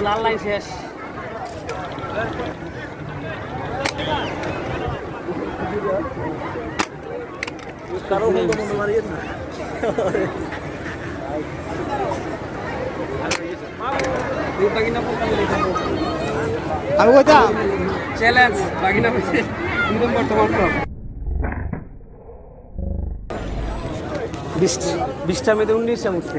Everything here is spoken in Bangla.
লাল লাইন শেষ। আমি কইতাম চ্যালেঞ্জ বাগিনা বলছে 2 নম্বর তোমার তো 20টা মেয়েদের 19টা উঠছে।